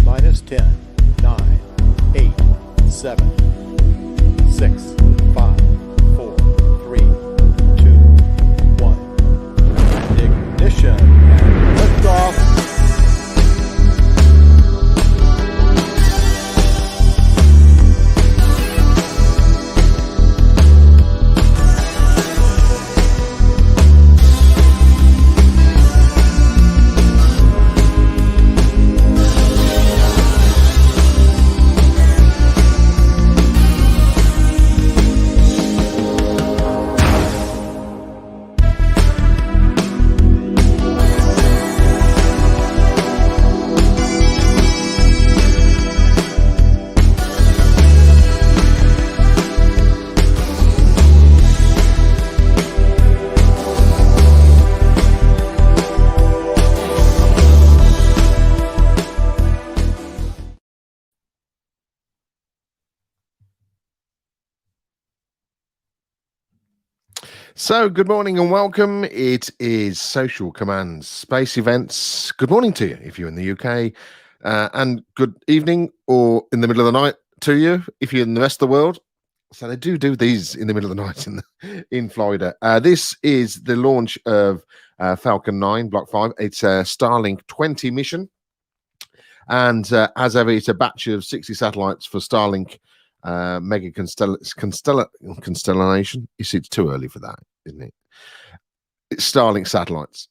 minus 10, 9, 8, 7, 6, 5, 4, 3, 2, 1. Ignition and liftoff. So, good morning and welcome. It is Social Command's Space Events. Good morning to you if you're in the UK, and good evening or in the middle of the night to you if you're in the rest of the world. So they do these in the middle of the night in Florida. This is the launch of Falcon 9 Block 5. It's a Starlink 20 mission, and as ever, it's a batch of 60 satellites for Starlink mega constellation. It's too early for that, isn't it? It's Starlink satellites.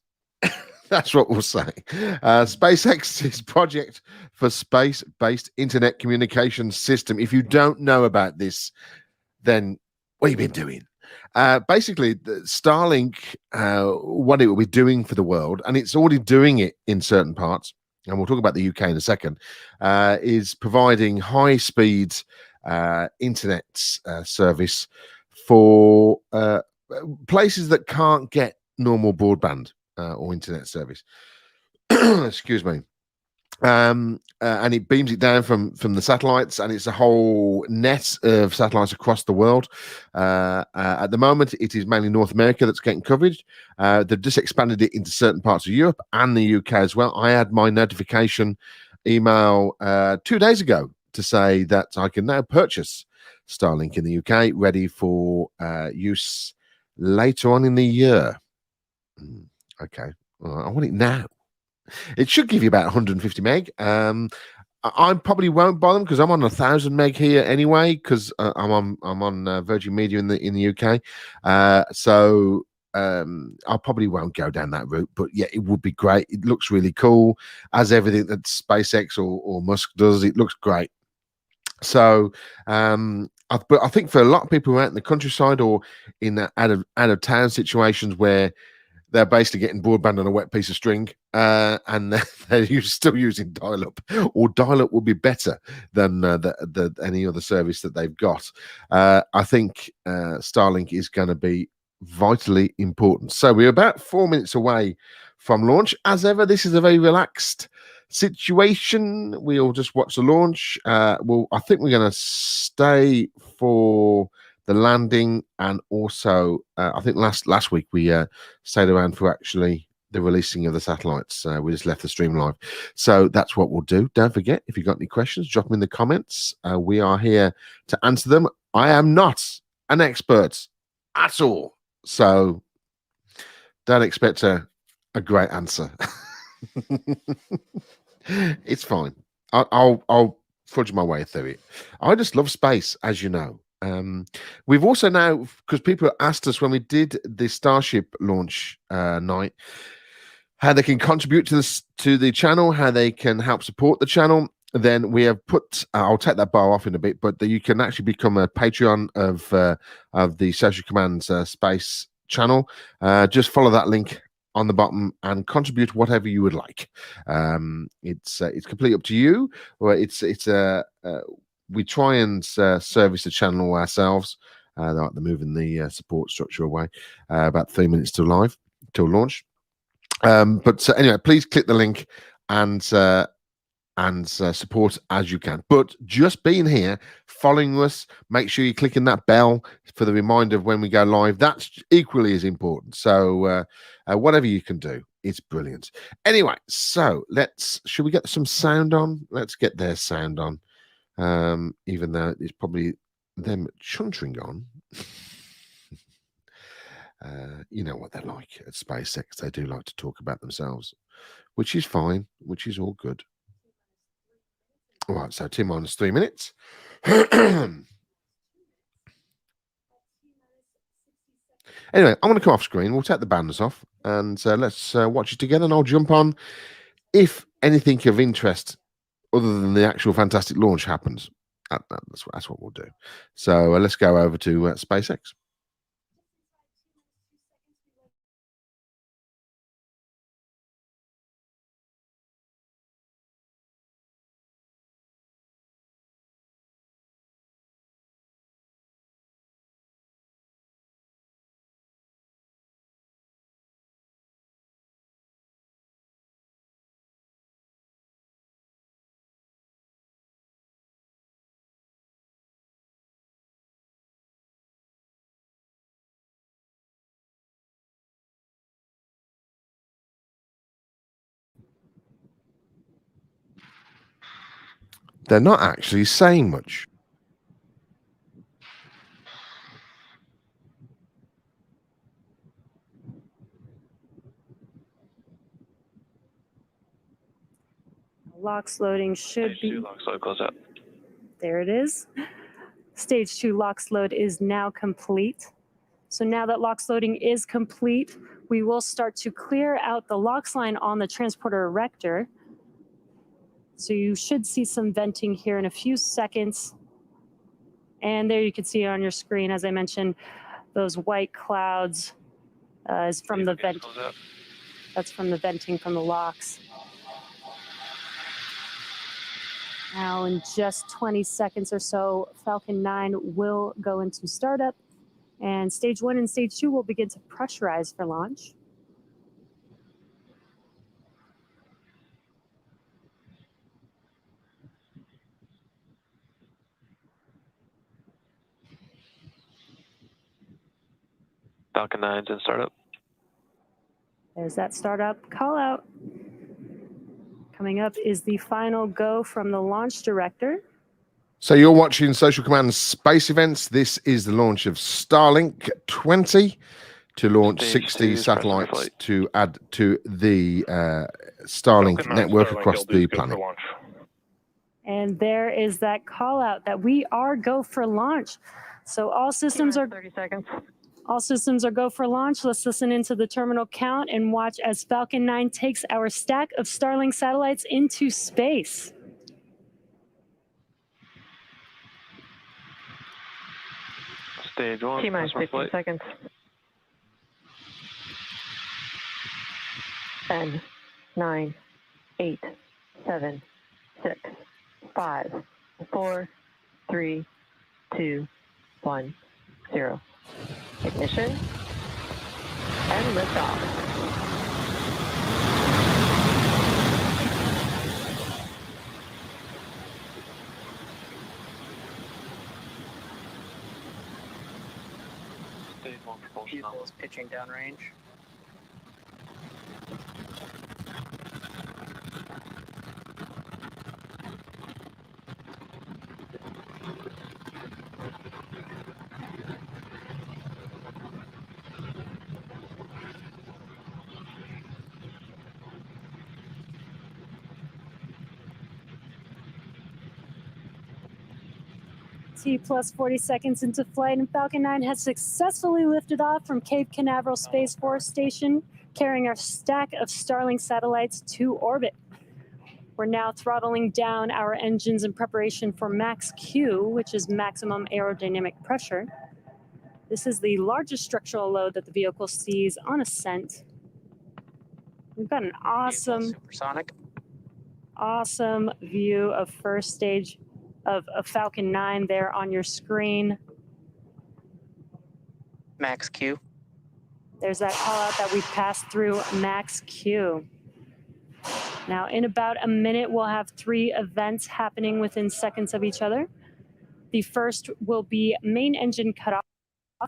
That's what we'll say. SpaceX's project for space-based internet communication system. If you don't know about this, then what have you been doing? Basically, Starlink, what it will be doing for the world, and it's already doing it in certain parts, and we'll talk about the UK in a second, is providing high-speed internet service for places that can't get normal broadband or internet service. Excuse me. And it beams it down from the satellites, and it's a whole net of satellites across the world. At the moment, it is mainly North America that's getting coverage. They've just expanded it into certain parts of Europe and the UK as well. I had my notification email 2 days ago to say that I can now purchase Starlink in the UK, ready for use later on in the year. Okay, I want it now. It should give you about 150 meg. I probably won't buy them because I'm on 1,000 meg here anyway, because I'm on Virgin Media in the UK. So I probably won't go down that route, but yeah, it would be great. It looks really cool, as everything that SpaceX or Musk does. It looks great. So, but I think for a lot of people who are out in the countryside or in out of town situations where they're basically getting broadband on a wet piece of string, and they're still using dial-up, or dial-up would be better than any other service that they've got. I think Starlink is going to be vitally important. So we're about 4 minutes away from launch. As ever, this is a very relaxed situation. We'll just watch the launch. I think we're going to stay for the landing, and also I think last week we stayed around for actually the releasing of the satellites. We just left the stream live, so that's what we'll do. Don't forget, if you've got any questions, drop them in the comments. We are here to answer them. I am not an expert at all, so don't expect a great answer. It's fine. I'll fudge my way through it. I just love space, as you know. We've also now, because people asked us when we did the Starship launch night, how they can contribute to the channel, how they can help support the channel. Then we have put, I'll take that bar off in a bit, but you can actually become a Patreon of the Social Command's space channel. Just follow that link on the bottom and contribute whatever you would like. It's completely up to you. Or we try and service the channel ourselves. They're moving the support structure away. About 3 minutes till launch. But anyway, please click the link and and support as you can. But just being here, following us, make sure you're clicking that bell for the reminder of when we go live. That's equally as important. So whatever you can do, it's brilliant. Anyway, so should we get some sound on? Let's get their sound on, even though it's probably them chuntering on. You know what they're like at SpaceX. They do like to talk about themselves, which is fine, which is all good. All right, so T minus 3 minutes. Anyway, I'm going to come off screen. We'll take the banners off and let's watch it together, and I'll jump on if anything of interest other than the actual fantastic launch happens. That's what we'll do. So let's go over to SpaceX. They're not actually saying much. LOX loading should Stage be. 2 LOX load close up. There it is. Stage 2 LOX load is now complete. So now that LOX loading is complete, we will start to clear out the LOX line on the transporter erector. So you should see some venting here in a few seconds. And there you can see on your screen, as I mentioned, those white clouds is from the vent. That's from the venting from the LOX. Now in just 20 seconds or so, Falcon 9 will go into startup, and stage 1 and stage 2 will begin to pressurize for launch. Falcon 9's in startup. There's that startup call out. Coming up is the final go from the launch director. So you're watching Social Command Space Events. This is the launch of Starlink 20 to launch Stage 60 2 satellites flight. to add to the Starlink network across the planet. And there is that call out that we are go for launch. So all systems are 30 seconds. All systems are go for launch. Let's listen into the terminal count and watch as Falcon 9 takes our stack of Starlink satellites into space. Stage 1. T-minus 15 seconds. 10, 9, 8, 7, 6, 5, 4, 3, 2, 1, 0. Ignition and liftoff. Stage 1 propulsion. Vehicle is pitching downrange. T plus 40 seconds into flight, and Falcon 9 has successfully lifted off from Cape Canaveral Space Force Station, carrying our stack of Starlink satellites to orbit. We're now throttling down our engines in preparation for max Q, which is maximum aerodynamic pressure. This is the largest structural load that the vehicle sees on ascent. We've got an awesome view of first stage of Falcon 9 there on your screen. Max Q. There's that call out that we passed through max Q. Now, in about a minute, we'll have 3 events happening within seconds of each other. The first will be main engine cutoff,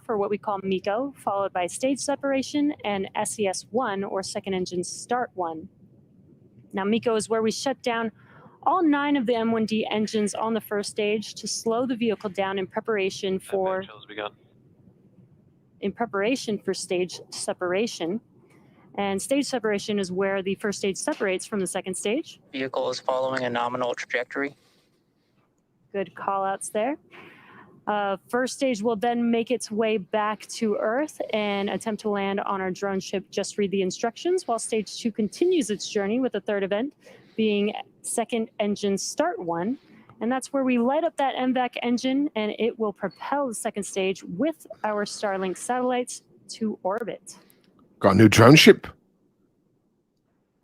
or what we call MECO, followed by stage separation and SES1, or second engine start 1. Now, MECO is where we shut down all 9 of the M1D engines on the first stage to slow the vehicle down in preparation for stage separation. And stage separation is where the first stage separates from the second stage. Vehicle is following a nominal trajectory. Good call outs there. First stage will then make its way back to Earth and attempt to land on our drone ship, Just Read the Instructions, while stage 2 continues its journey with the third event being second engine start 1. And that's where we light up that MVAC engine and it will propel the second stage with our Starlink satellites to orbit. Got a new drone ship.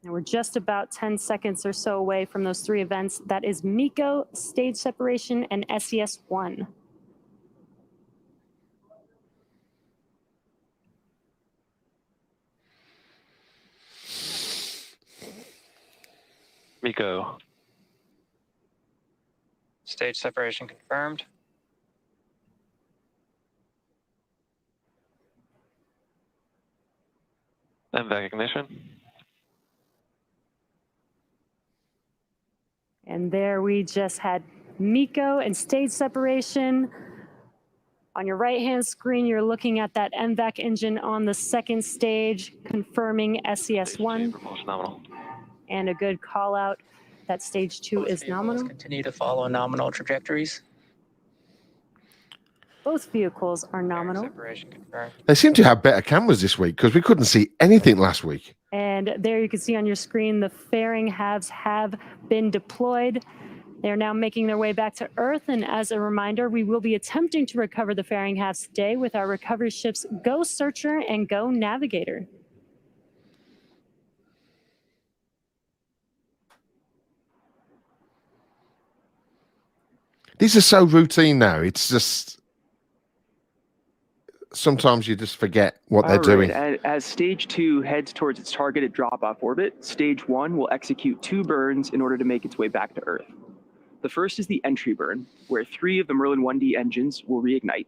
And we're just about 10 seconds or so away from those 3 events. That is MECO, stage separation, and SES1. MECO. Stage separation confirmed. MVAC ignition. And there we just had MECO and stage separation. On your right-hand screen, you're looking at that MVAC engine on the second stage, confirming SES1. Propulsion nominal. And a good call out that stage 2 Both is vehicles nominal. continue to follow nominal trajectories. Both vehicles are nominal. Separation confirmed. They seem to have better cameras this week because we couldn't see anything last week. And there you can see on your screen the fairing halves have been deployed. They're now making their way back to Earth. And as a reminder, we will be attempting to recover the fairing halves today with our recovery ships Go Searcher and Go Navigator. These are so routine now. It's just sometimes you just forget what they're doing. As stage 2 heads towards its targeted drop-off orbit, stage 1 will execute 2 burns in order to make its way back to Earth. The first is the entry burn, where 3 of the Merlin 1D engines will reignite,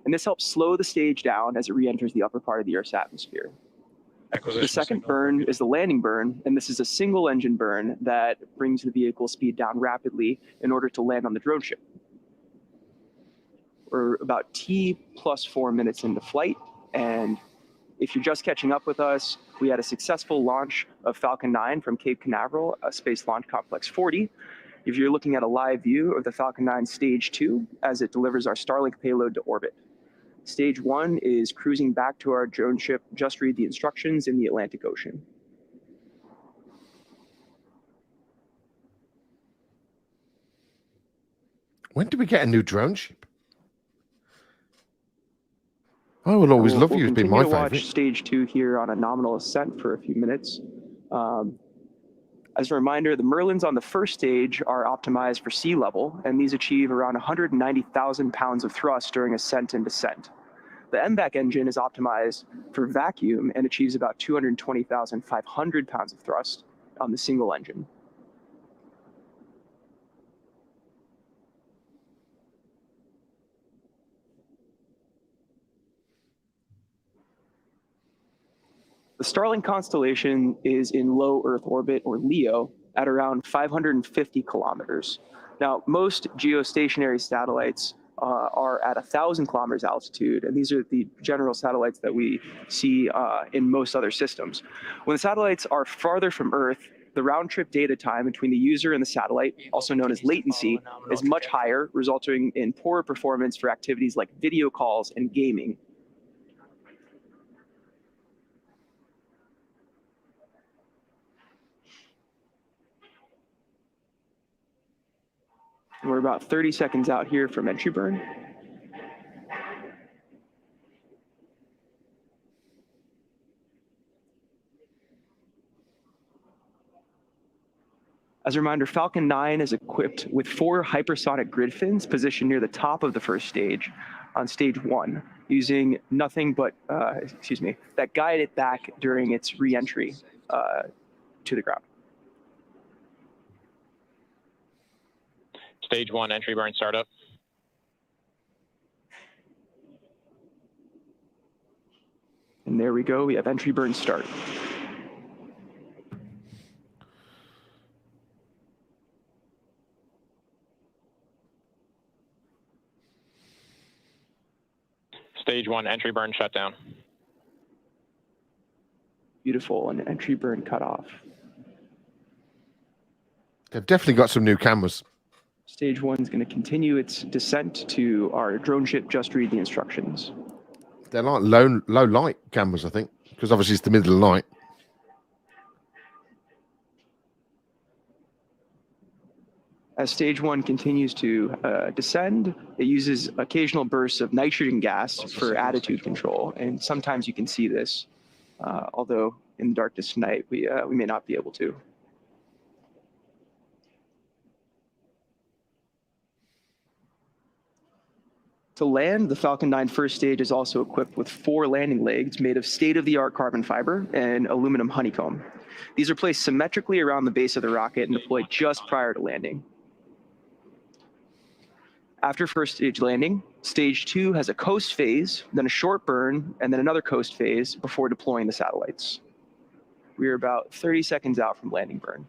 and this helps slow the stage down as it re-enters the upper part of the Earth's atmosphere. The second burn is the landing burn, and this is a single engine burn that brings the vehicle speed down rapidly in order to land on the drone ship. We're about T plus 4 minutes into flight, and if you're just catching up with us, we had a successful launch of Falcon 9 from Cape Canaveral, Space Launch Complex 40. If you're looking at a live view of the Falcon 9 Stage 2 as it delivers our Starlink payload to orbit. Stage 1 is cruising back to our drone ship, Just Read the Instructions, in the Atlantic Ocean. When do we get a new drone ship? I will always love you. It's been my We'll continue to favorite. watch Stage 2 here on a nominal ascent for a few minutes. As a reminder, the Merlins on the first stage are optimized for sea level, and these achieve around 190,000 pounds of thrust during ascent and descent. The MVAC engine is optimized for vacuum and achieves about 220,500 pounds of thrust on the single engine. The Starlink constellation is in low Earth orbit, or LEO, at around 550 kilometers. Now, most geostationary satellites are at 1,000 kilometers altitude, and these are the general satellites that we see in most other systems. When the satellites are farther from Earth, the round-trip data time between the user and the satellite, also known as latency, is much higher, resulting in poorer performance for activities like video calls and gaming. We're about 30 seconds out here from entry burn. As a reminder, Falcon 9 is equipped with 4 hypersonic grid fins positioned near the top of the first stage on stage 1, using nothing but, that guide it back during its re-entry to the ground. Stage 1 entry burn startup. And there we go. We have entry burn start. Stage 1 entry burn shutdown. Beautiful. And entry burn cutoff. They've definitely got some new cameras. Stage 1 is going to continue its descent to our drone ship. Just read the instructions. They're like low light cameras, I think, because obviously it's the middle of the night. As stage 1 continues to descend, it uses occasional bursts of nitrogen gas for attitude control. And sometimes you can see this, although in the darkness tonight, we may not be able to. To land, the Falcon 9 first stage is also equipped with 4 landing legs made of state-of-the-art carbon fiber and aluminum honeycomb. These are placed symmetrically around the base of the rocket and deployed just prior to landing. After first stage landing, stage 2 has a coast phase, then a short burn, and then another coast phase before deploying the satellites. We are about 30 seconds out from landing burn.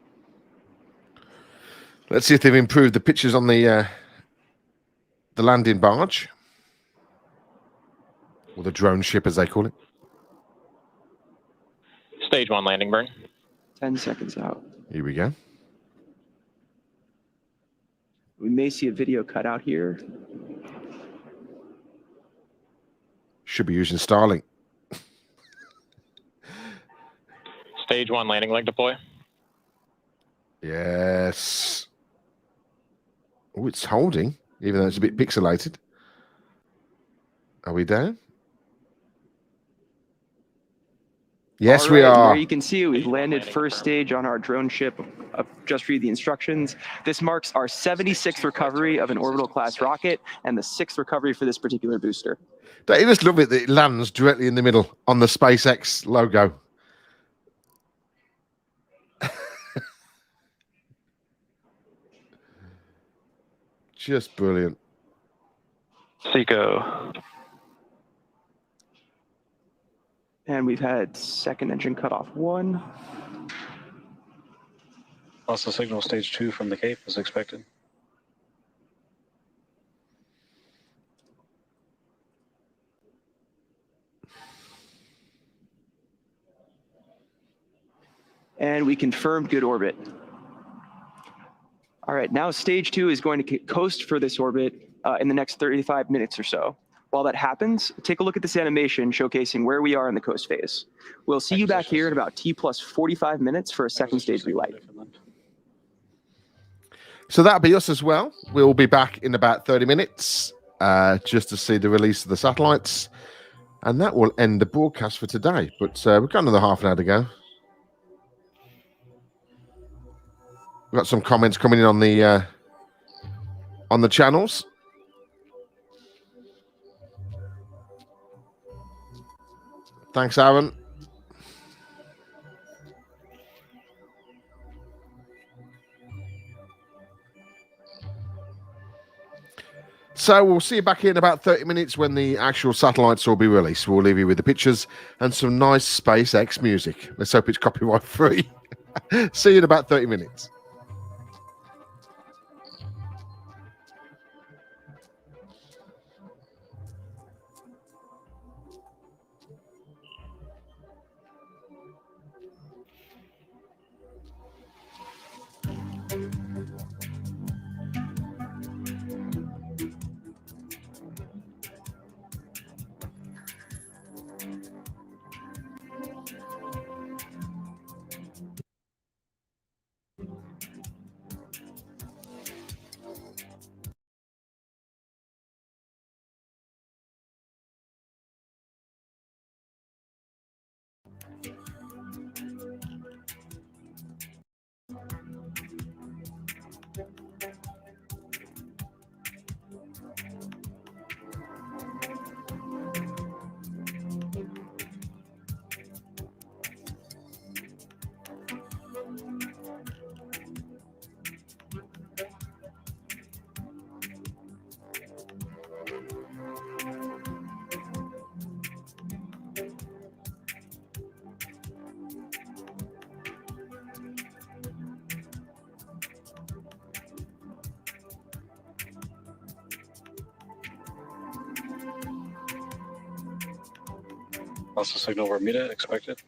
Let's see if they've improved the pictures on the landing barge, or the drone ship, as they call it. Stage 1 landing burn. 10 seconds out. Here we go. We may see a video cut out here. Should be using Starlink. Stage 1 landing leg deploy. Yes. Oh, it's holding, even though it's a bit pixelated. Are we down? Yes, we are. There you can see we've landed first stage on our drone ship. Just read the instructions. This marks our 76th recovery of an orbital class rocket and the 6th recovery for this particular booster. Don't you just love it that it lands directly in the middle on the SpaceX logo? Just brilliant. Seco. And we've had second engine cutoff 1. Also signal stage 2 from the Cape as expected. And we confirmed good orbit. All right, now stage 2 is going to coast for this orbit in the next 35 minutes or so. While that happens, take a look at this animation showcasing where we are in the coast phase. We'll see you back here in about T plus 45 minutes for a second stage relight. So that'll be us as well. We'll be back in about 30 minutes just to see the release of the satellites. And that will end the broadcast for today. But we've got another half an hour to go. We've got some comments coming in on the channels. Thanks, Aaron. So we'll see you back here in about 30 minutes when the actual satellites will be released. We'll leave you with the pictures and some nice SpaceX music. Let's hope it's copyright free. See you in about 30 minutes. Also signal Bermuda expected.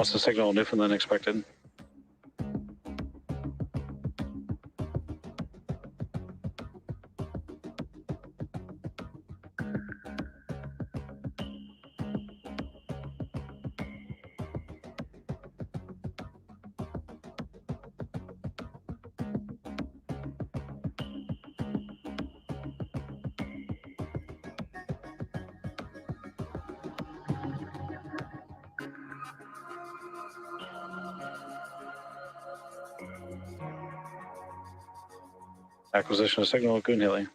Also signal Newfoundland expected. Acquisition of signal, Goon Hilly.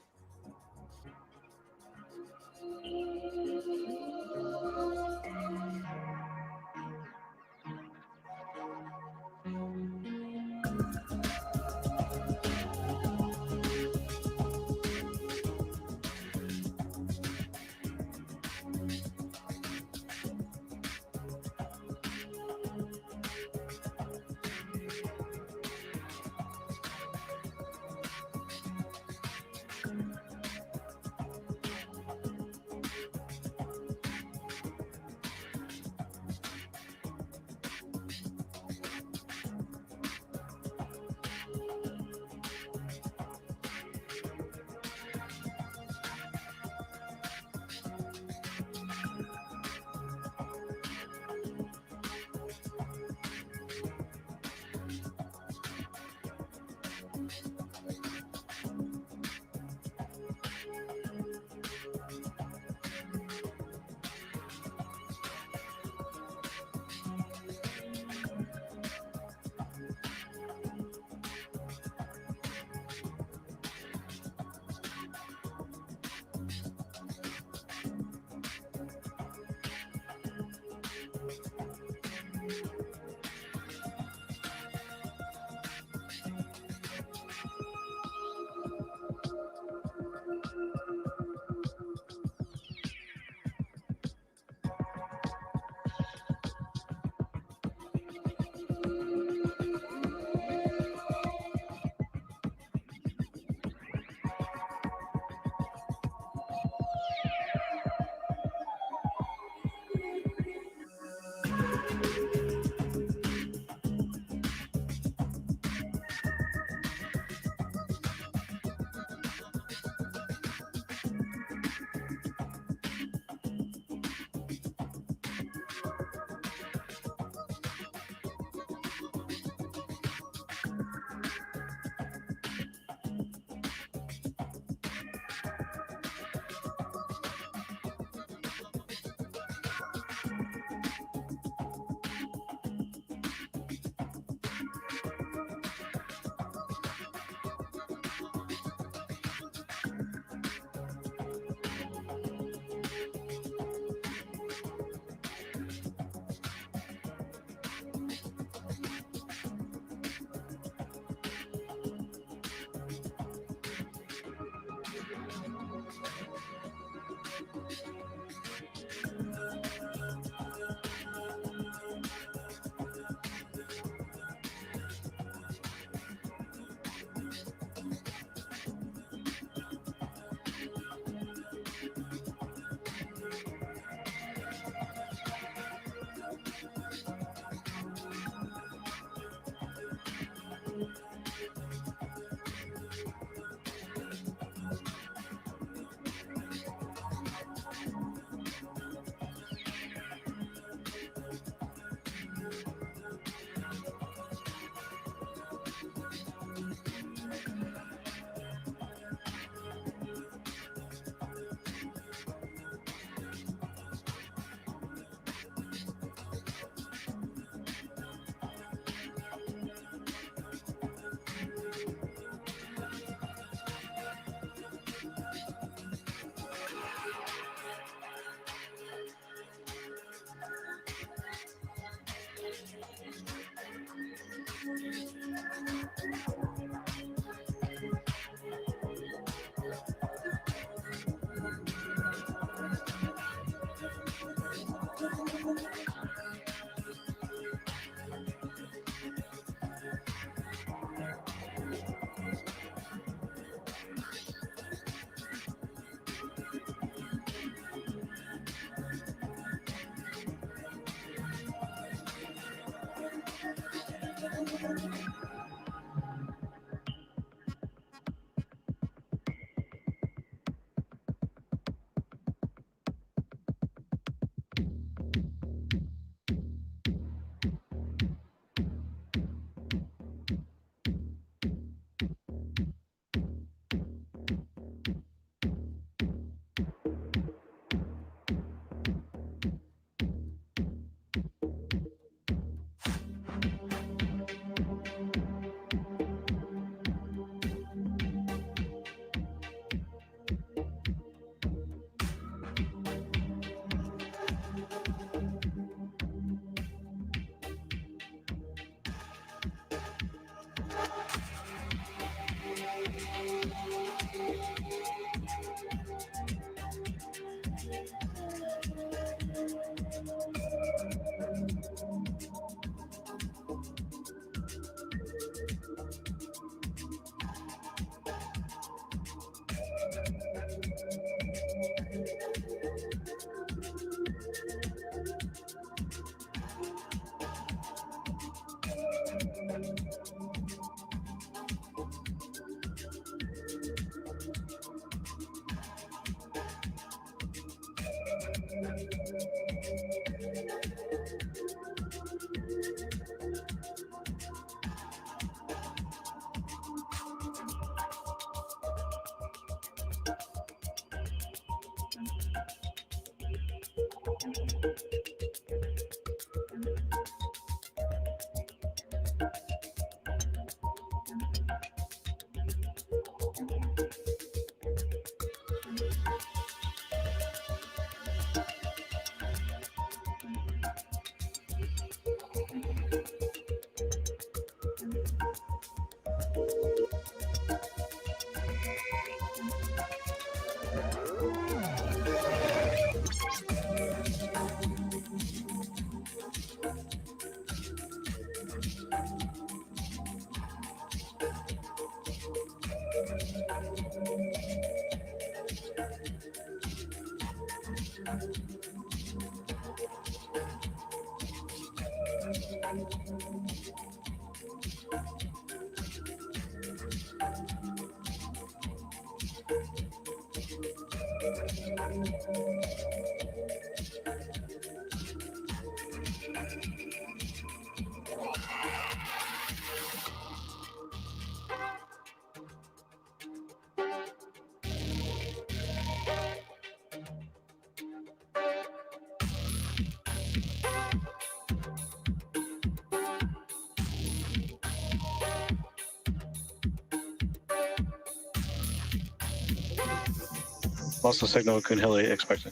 Lost the signal, Kunhili expected.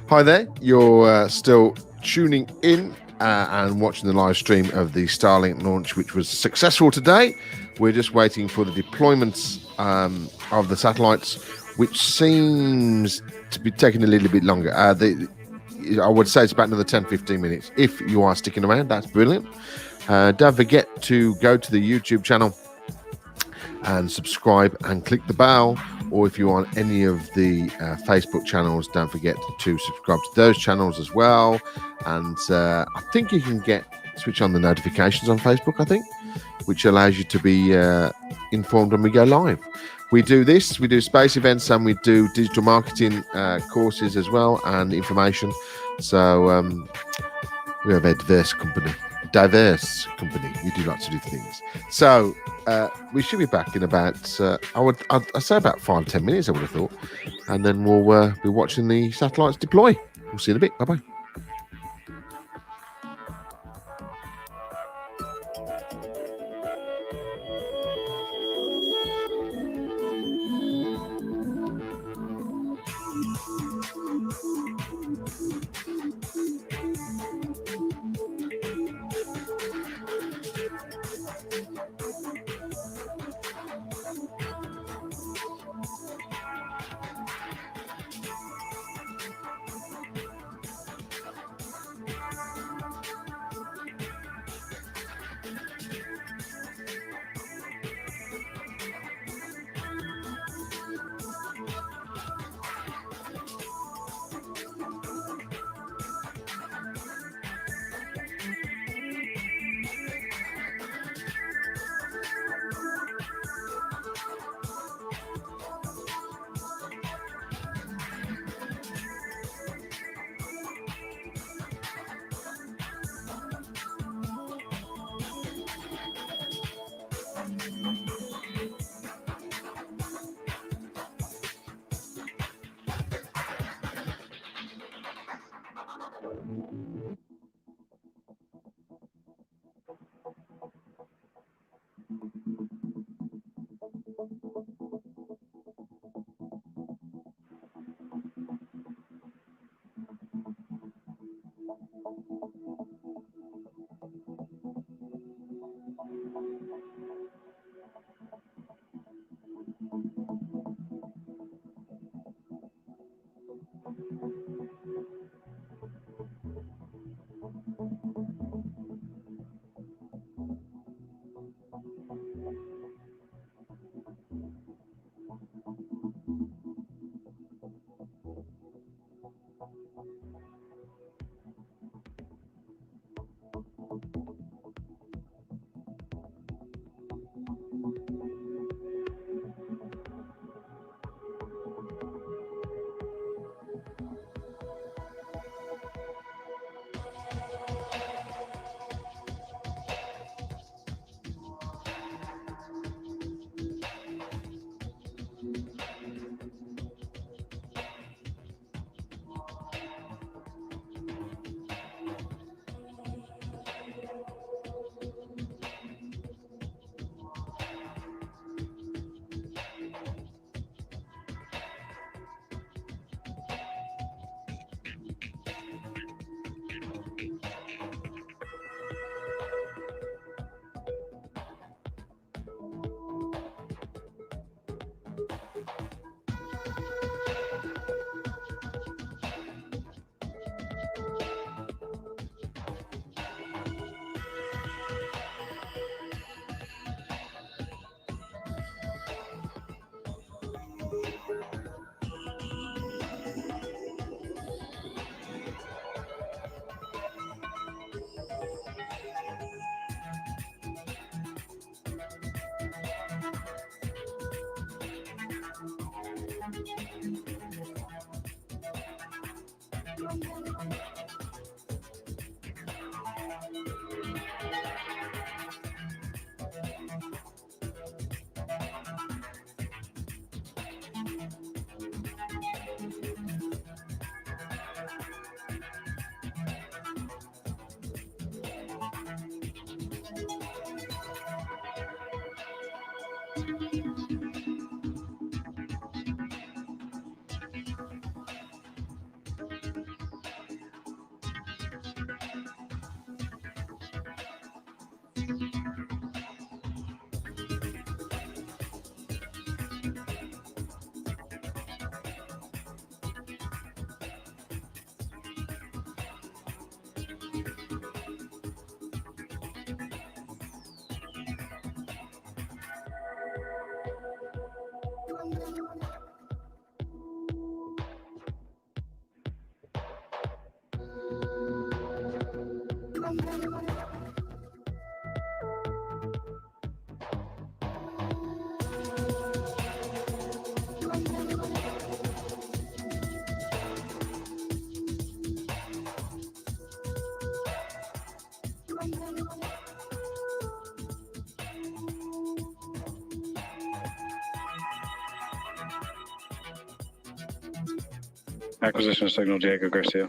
Hi there. You're still tuning in and watching the live stream of the Starlink launch, which was successful today. We're just waiting for the deployments of the satellites, which seems to be taking a little bit longer. I would say it's about another 10-15 minutes. If you are sticking around, that's brilliant. Don't forget to go to the YouTube channel and subscribe and click the bell. Or if you're on any of the Facebook channels, don't forget to subscribe to those channels as well. And I think you can switch on the notifications on Facebook, I think, which allows you to be informed when we go live. We do space events, and we do digital marketing courses as well, and information. So we have a diverse company. We do lots of different things. So we should be back in about I'd say about 5-10 minutes, I would have thought, and then we'll be watching the satellites deploy. We'll see you in a bit. Bye bye. Acquisition signal, Diego Garcia.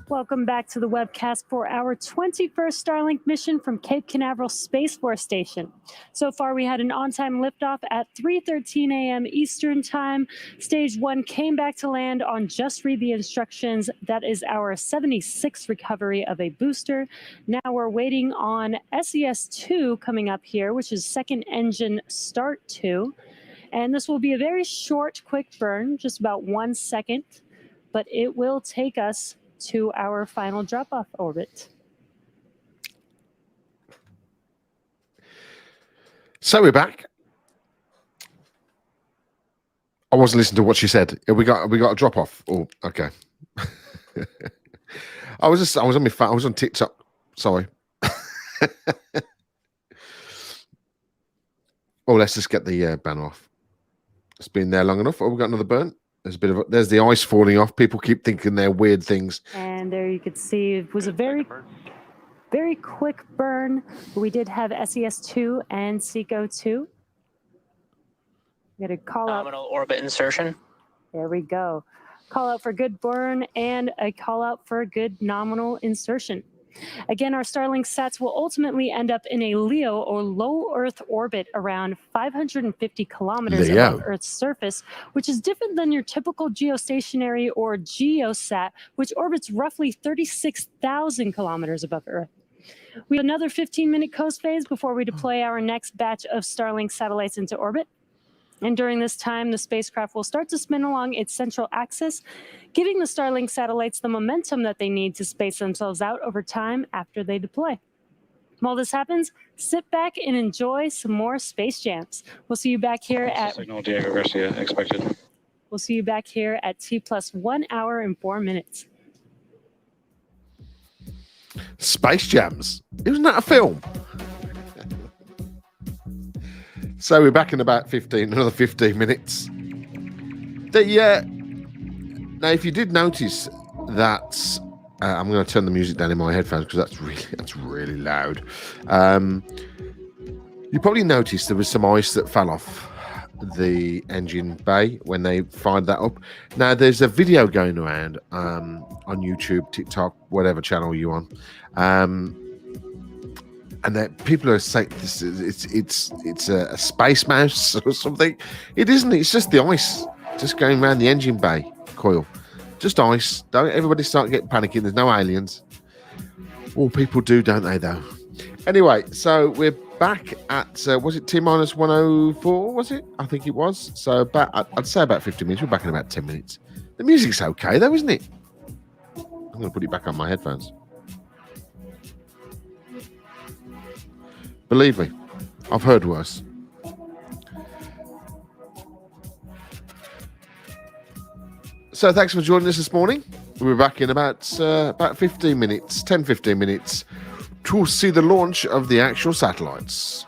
Welcome back to the webcast for our 21st Starlink mission from Cape Canaveral Space Force Station. So far, we had an on-time liftoff at 3:13 a.m. Eastern Time. Stage 1 came back to land on Just Read the Instructions. That is our 76th recovery of a booster. Now we're waiting on SES-2 coming up here, which is second engine start 2. And this will be a very short, quick burn, just about 1 second, but it will take us to our final drop-off orbit. So we're back. I wasn't listening to what she said. We got a drop off. Oh, okay. I was on my phone. I was on TikTok. Sorry. Oh, let's just get the banner off. It's been there long enough. Oh, we got another burn. There's the ice falling off. People keep thinking they're weird things. And there you could see it was a very quick burn. We did have SES-2 and SECO-2. We got a call out. Nominal orbit insertion. There we go. Call out for good burn and a call out for good nominal insertion. Again, our Starlink sats will ultimately end up in a LEO or low Earth orbit around 550 kilometers above Earth's surface, which is different than your typical geostationary or GeoSat, which orbits roughly 36,000 kilometers above Earth. We have another 15-minute coast phase before we deploy our next batch of Starlink satellites into orbit. And during this time, the spacecraft will start to spin along its central axis, giving the Starlink satellites the momentum that they need to space themselves out over time after they deploy. While this happens, sit back and enjoy some more Space Jams. We'll see you back here at Signal, Diego Garcia expected. We'll see you back here at T+1 hour and 4 minutes. Space Jams. Isn't that a film? So we're back in about another 15 minutes. Now, if you did notice that, I'm going to turn the music down in my headphones because that's really loud. You probably noticed there was some ice that fell off the engine bay when they fired that up. Now, there's a video going around on YouTube, TikTok, whatever channel you're on, and that people are saying it's a space mouse or something. It isn't. It's just the ice just going around the engine bay coil. Just ice. Don't everybody start getting panicking. There's no aliens. Well, people do, don't they, though? Anyway, so we're back at, was it T-minus 104, was it? I think it was. So I'd say about 50 minutes. We're back in about 10 minutes. The music's okay, though, isn't it? I'm going to put it back on my headphones. Believe me, I've heard worse. So thanks for joining us this morning. We're back in about 15 minutes, 10-15 minutes to see the launch of the actual satellites.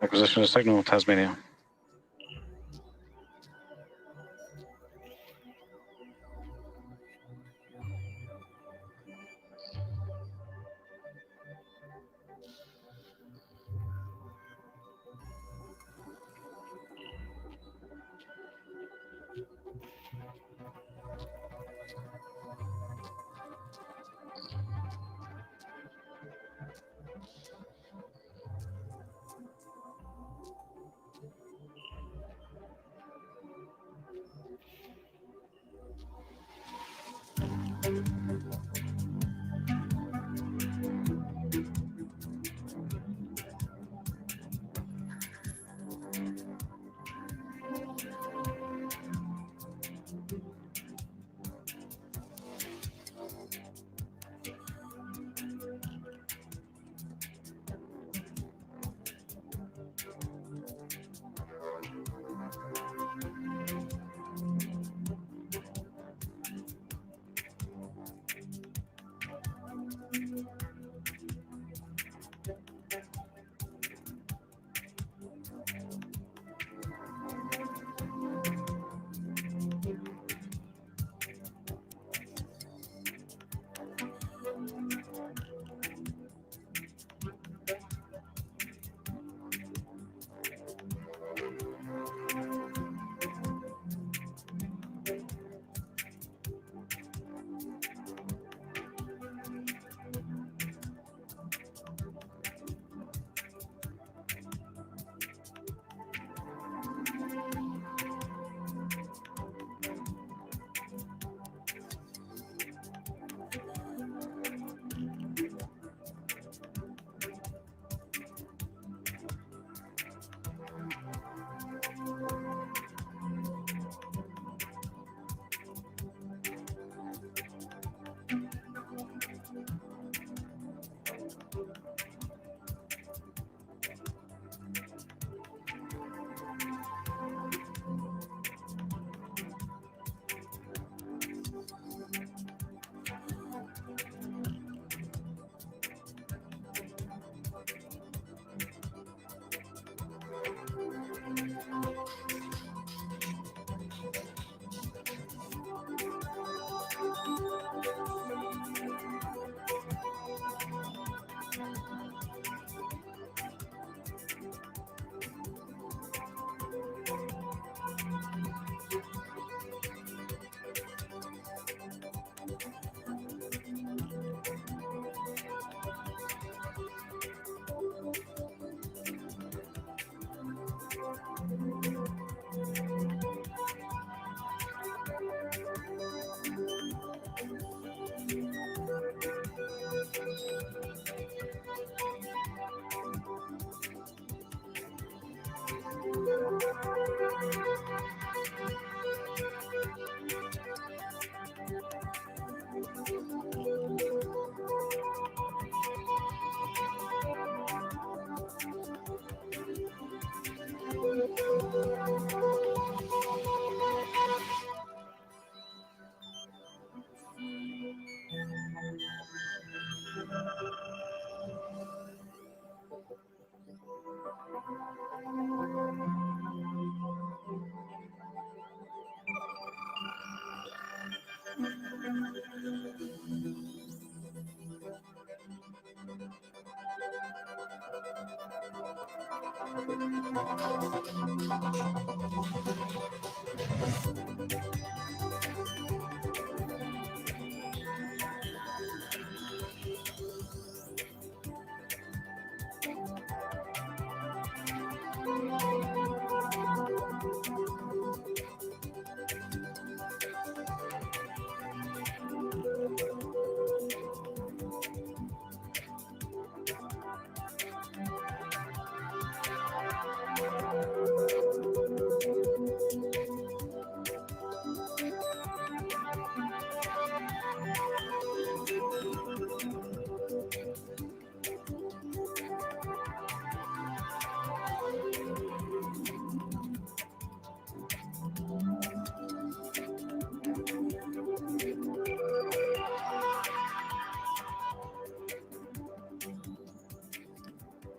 Acquisition of signal, Tasmania.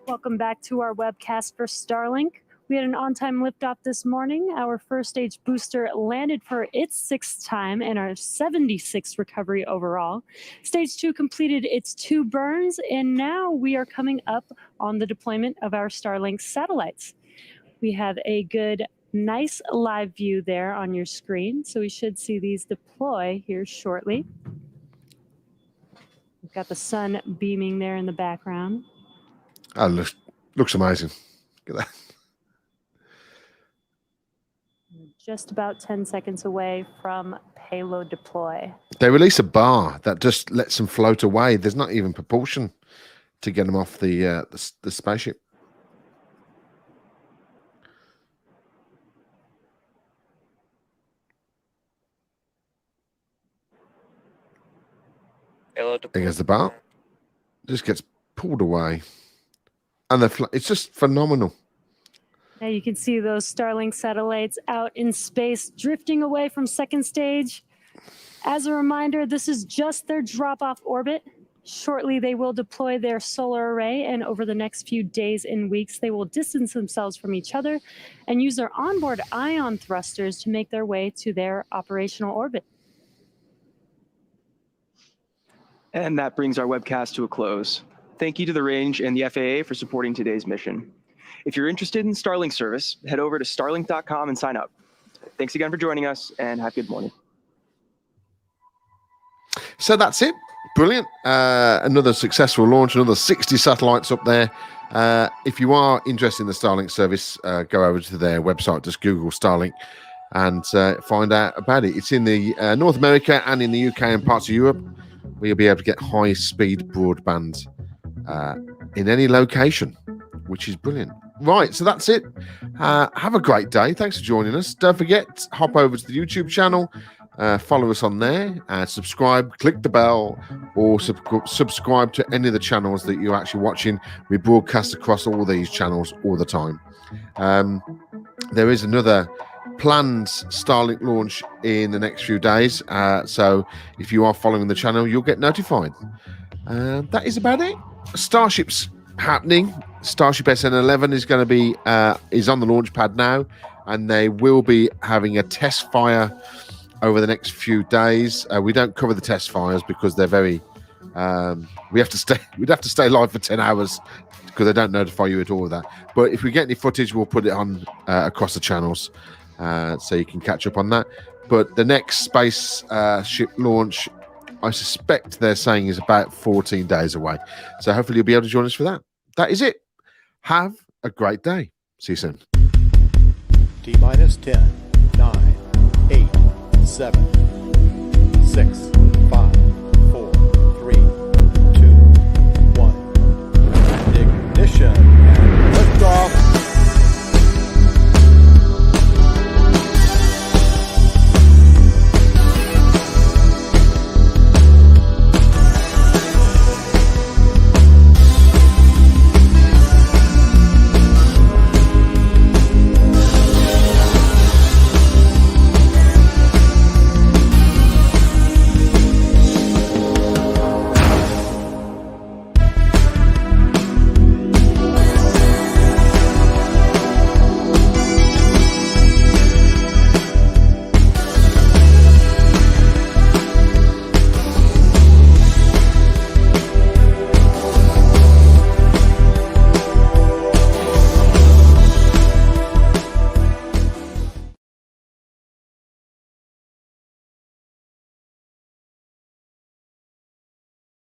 Welcome back to our webcast for Starlink. We had an on-time liftoff this morning. Our first stage booster landed for its 6th time and our 76th recovery overall. Stage 2 completed its 2 burns, and now we are coming up on the deployment of our Starlink satellites. We have a good, nice live view there on your screen, so we should see these deploy here shortly. We've got the sun beaming there in the background. Oh, looks amazing. Look at that. Just about 10 seconds away from payload deploy. They release a bar that just lets them float away. There's not even propulsion to get them off the spaceship. Payload deploy. There's the bar. Just gets pulled away. And it's just phenomenal. Now you can see those Starlink satellites out in space drifting away from second stage. As a reminder, this is just their drop-off orbit. Shortly, they will deploy their solar array, and over the next few days and weeks, they will distance themselves from each other and use their onboard ion thrusters to make their way to their operational orbit. And that brings our webcast to a close. Thank you to the range and the FAA for supporting today's mission. If you're interested in Starlink service, head over to starlink.com and sign up. Thanks again for joining us, and have a good morning. So that's it. Brilliant. Another successful launch, another 60 satellites up there. If you are interested in the Starlink service, go over to their website, just Google Starlink and find out about it. It's in the North America and in the UK and parts of Europe, where you'll be able to get high-speed broadband in any location, which is brilliant. Right, so that's it. Have a great day. Thanks for joining us. Don't forget, hop over to the YouTube channel, follow us on there, subscribe, click the bell, or subscribe to any of the channels that you're actually watching. We broadcast across all these channels all the time. There is another planned Starlink launch in the next few days, so if you are following the channel, you'll get notified. That is about it. Starship's happening. Starship SN11 is going to be is on the launch pad now, and they will be having a test fire over the next few days. We don't cover the test fires because they're very we'd have to stay live for 10 hours because they don't notify you at all of that. But if we get any footage, we'll put it on across the channels so you can catch up on that. But the next space ship launch, I suspect they're saying, is about 14 days away. So hopefully you'll be able to join us for that. That is it. Have a great day. See you soon. T-minus 10, 9, 8, 7, 6,